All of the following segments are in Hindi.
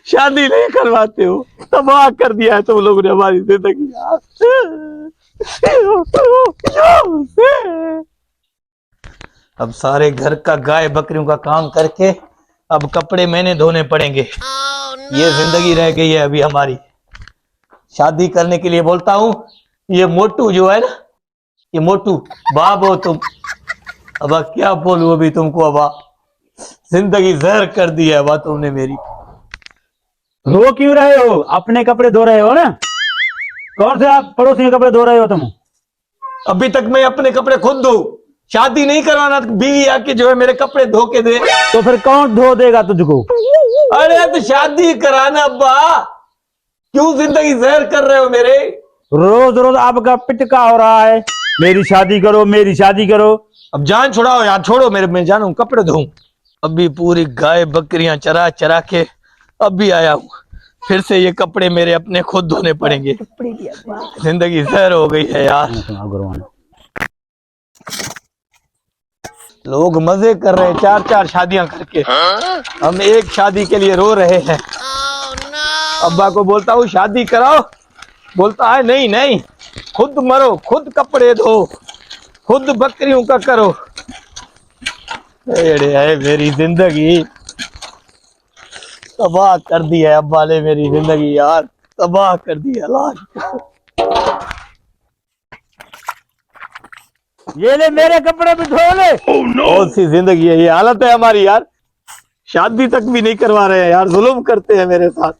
शादी नहीं करवाते हो, तबाह कर दिया है तुम लोगों ने हमारी जिंदगी। अब सारे घर का गाय बकरियों का काम करके अब कपड़े मैंने धोने पड़ेंगे। ये जिंदगी रह गई है अभी हमारी। शादी करने के लिए बोलता हूँ, ये मोटू जो है ना, ये मोटू बाप हो तुम। अब क्या बोलूं अभी तुमको, अब जिंदगी जहर कर दी है अब तुमने मेरी। रो क्यों रहे हो? अपने कपड़े धो रहे हो ना? कौन से आप पड़ोसी के कपड़े धो रहे हो तुम? अभी तक मैं अपने कपड़े खुद धो, शादी नहीं करवाना बीवी आके जो है मेरे कपड़े धो के दे। तो फिर कौन धो देगा तुझको? अरे तो शादी कराना अब्बा, क्यों जिंदगी जहर कर रहे हो मेरे? रोज रोज आपका पिटका हो रहा है, मेरी शादी करो मेरी शादी करो। अब जान छुड़ाओ यार, छोड़ो मेरे, मैं जानू कपड़े धोऊं। अभी पूरी गाय बकरियां चरा चरा के अभी आया हूँ, फिर से ये कपड़े मेरे अपने खुद धोने पड़ेंगे। जिंदगी जहर हो गई है यार। लोग मजे कर रहे हैं 4-4 शादियां करके, हम एक शादी के लिए रो रहे हैं। अब्बा को बोलता हूँ शादी कराओ, बोलता है नहीं नहीं, खुद मरो, खुद कपड़े धो, खुद बकरियों का करो। अरे है मेरी जिंदगी तबाह कर दी है अब्बा ने, मेरी जिंदगी यार तबाह कर दी है लाश। ये ले मेरे कपड़े भी धो ले। कौन सी जिंदगी है, ये हालत है हमारी यार। शादी तक भी नहीं करवा रहे हैं यार, जुल्म करते हैं मेरे साथ।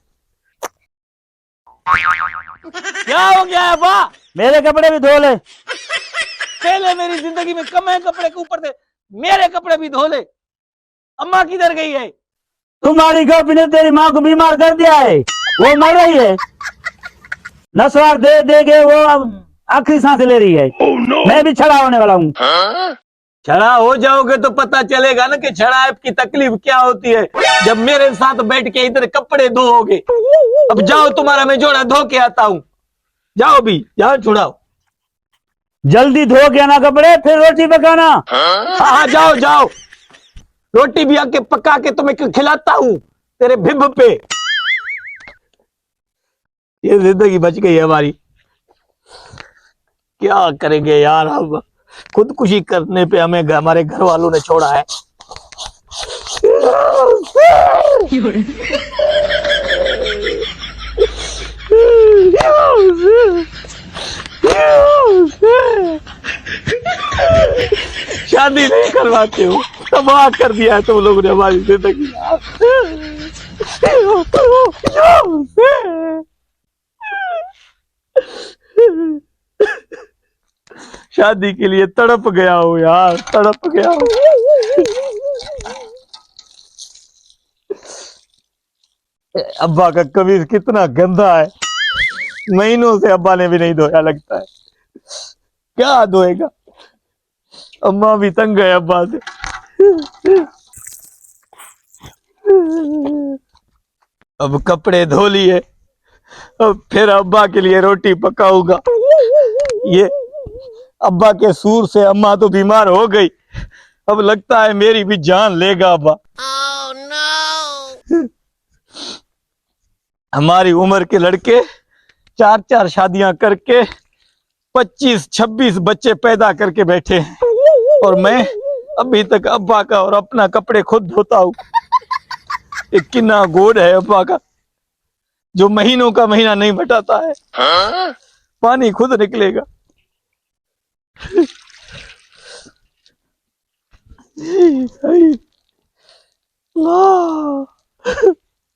क्या हो गया है अब्बा? मेरे कपड़े भी धो ले। पहले मेरी जिंदगी में कम है कपड़े के ऊपर से मेरे कपड़े भी धो ले। अम्मा किधर गई है? तुम्हारी गप ने तेरी माँ को बीमार कर दिया है, वो मर रही है। नस्वार दे दे के वो अब आखिरी सांस ले रही है। मैं भी छड़ा होने वाला हूँ। छड़ा हो जाओगे तो पता चलेगा ना कि छड़ा की तकलीफ क्या होती है, जब मेरे साथ बैठ के इधर कपड़े धोओगे। अब जाओ, तुम्हारा मैं जोड़ा धो के आता हूँ, जाओ भी, जाओ छुड़ाओ। जल्दी धो के आना कपड़े, फिर रोटी पकाना। हाँ जाओ जाओ, रोटी भी आके पका के तुम्हें खिलाता हूँ तेरे भिब पे। ये जिंदगी बच गई है हमारी, क्या करेंगे यार। अब खुदकुशी करने पे हमें हमारे घर वालों ने छोड़ा है। शादी नहीं करवाते हो, तबाह कर दिया है तुम लोगों ने हमारी जिंदगी। शादी के लिए तड़प गया हूँ यार, तड़प गया हूँ। अब्बा का कमीज कितना गंदा है, महीनों से अब्बा ने भी नहीं धोया, लगता है क्या धोएगा। अम्मा भी तंग है अब्बा से। अब कपड़े धो लिए, अब फिर अब्बा के लिए रोटी पकाऊंगा। ये अब्बा के सूर से अम्मा तो बीमार हो गई, अब लगता है मेरी भी जान लेगा अब्बा। हमारी उम्र के लड़के 4-4 शादियां करके 25-26 बच्चे पैदा करके बैठे हैं, और मैं अभी तक अब्बा का और अपना कपड़े खुद धोता हूँ। एक कितना गोद है अब्बा का, जो महीनों का महीना नहीं बटाता है। पानी खुद निकलेगा। अल्लाह।